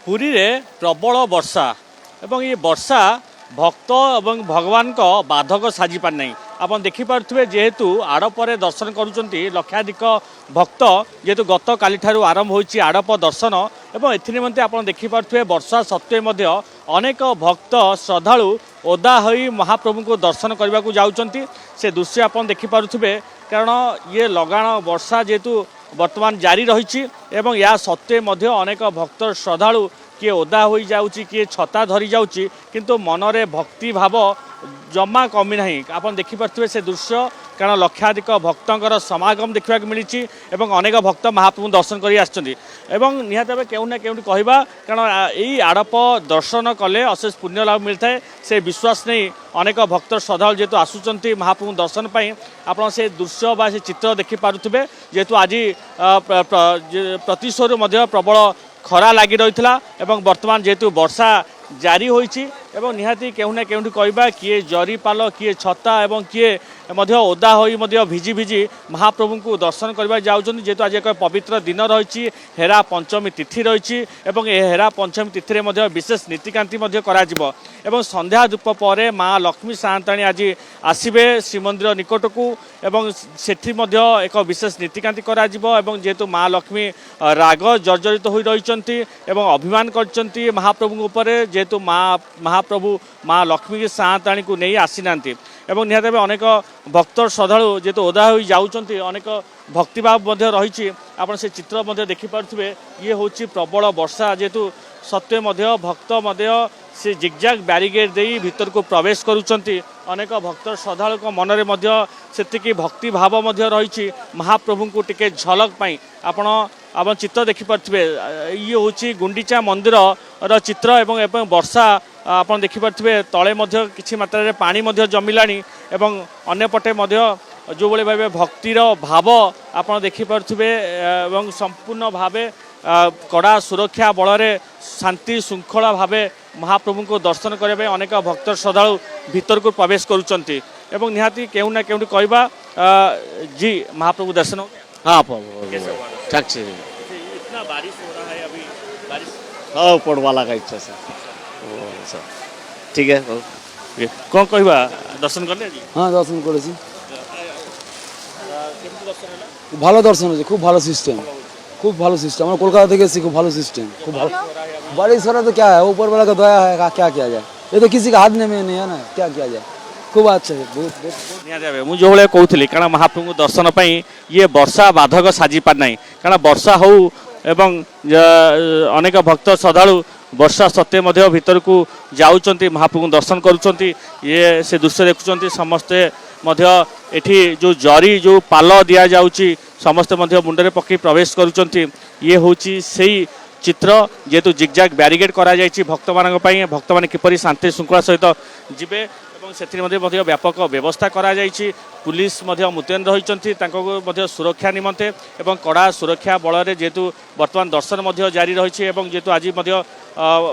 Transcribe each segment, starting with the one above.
पुरी रे प्रबल वर्षा एवं ये वर्षा भक्त और भगवान को बाधक साजी पार नहीं। आप देखिपे जेहेतु आड़पर दर्शन करुँच लक्षाधिक भक्त जेहेतु गत काली आरंभ हो आड़प दर्शन एवं एनिमते आप देखिपे वर्षा सत्वे अनेक भक्त श्रद्धालु ओदा हो महाप्रभु को दर्शन करने को जाऊँच से दृश्य आप देखिपे कारण ये लगाण वर्षा जेहेतु वर्तमान जारी रही एवं या सत्वे अनेक भक्त श्रद्धालु किए ओदा हो जाऊँगी किए छता धरी जाऊँगी किंतु मनरे भक्ति भाव जमा कमी ना आप देखिपे से दृश्य कारण लक्षाधिक भक्तर समागम देखा मिली एवं अनेक भक्त महाप्रभु दर्शन कर निहत भाव क्यों ना क्यों कहवा कारण यही आड़प दर्शन कले अशेष पुण्य लाभ मिलता है से विश्वास नहीं अनेक भक्त श्रद्धालु जेहेतु आसुंच महाप्रभु दर्शन पर आप से दृश्य बा से चित्र देखिपे जेहेतु आज प्रतिशोर प्रबल खरा लगी रही है वर्तमान जेहेतु वर्षा जारी होइछि एवं निहाती केहू ना केहूँ कहवा किए जरी पाल किए छता एवं किए ओदा हो भिजी भिजी महाप्रभु को दर्शन करने जाऊँच जेहेतु आज एक पवित्र दिन रही हेरा पंचमी तिथि रही हेरा पंचमी तिथि में विशेष नीतिकांति एवं संध्या धूप पर माँ लक्ष्मी सान्ताणी आज आसबे श्रीमंदिर निकट को एवं सेठी एक विशेष नीतिकांति जेहेतु माँ लक्ष्मी राग जर्जरित हो रही अभिमान कर महाप्रभु जेहेतु महाप्रभु माँ लक्ष्मी सान्ताणी को नहीं आसीना एवं निहत भाव अनेक भक्त श्रद्धालु जेहेतु ओदा हो जाऊँच अनेक भक्तिभाव रही आप से चित्र देखिपे ये हूँ प्रबल वर्षा जेहेतु सत्वे भक्त से जिगजाग बैरिकेड दे भीतर को प्रवेश करुँच अनेक भक्त श्रद्धालु मनरे से भक्ति भाव रही महाप्रभु को टिके झलक पाई आप चित्र देखिपे ये हूँ गुंडीचा मंदिर चित्र एवं वर्षा आप देखिपे तले किसी मात्रा पानी जमिला एवं अन्यपटे जो भाई भाव भक्तिर भाव आप देखिपे संपूर्ण भाव कड़ा सुरक्षा बल शांति श्रृंखला भाव महाप्रभु को दर्शन करने अनेक भक्त श्रद्धालु भीतर को प्रवेश करुँच निहाती केहू ना केहूँ कहवा जी महाप्रभु दर्शन हो हाँ ठीक से इतना बारिश हो रहा है अभी बारिश हाँ पड़वा लगा इच्छा से ठीक है कौन कहवा दर्शन करले जी हाँ दर्शन कर ভালো দর্শন হয়েছে খুব ভালো সিস্টেম আমরা কলকাতা থেকে এসেছি খুব ভালো সিস্টেম খুব ভালো बारिश हो रहा तो क्या है ऊपर वाला का दया है क्या किया जाए ये तो किसी का हाथ में नहीं है ना क्या किया जाए खूब अच्छा है बहुत मुझे जो भाई कहूली कारण महाप्रभु दर्शन पर ये वर्षा बाधक साजी पार ना कारण वर्षा हो एवं अनेक भक्त श्रद्धालु वर्षा सत्वे भीतर को जाऊँच महाप्रभु दर्शन करुँच ये से दृश्य देखुं समस्ते एठी जो जरी जो पाल दि जाऊँगी समस्ते मुंडे पकई प्रवेश करुँच ये हूँ से चित्र जेहेतु जिगजाग बैरिकेड करा भक्त मान भक्त मैंने किपरि शांति श्रृंखला सहित जीवे से व्यापक व्यवस्था करा पुलिस मुतयन रही सुरक्षा निमंते एवं कड़ा सुरक्षा बल जेहेतु वर्तमान दर्शन जारी रही जेहेतु आज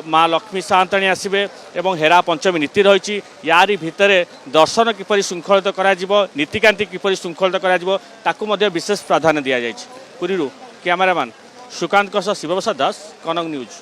माँ लक्ष्मी सान्ताणी आसबे एवं हेरा पंचमी नीति रही यारी भितर दर्शन किपरि श्रृंखलित करा नीतिकांति किपरि श्रृंखलित करा विशेष प्राधान्य दि जाए पुरी कैमरामैन सुकांत शिवप्रसाद दास कनक न्यूज।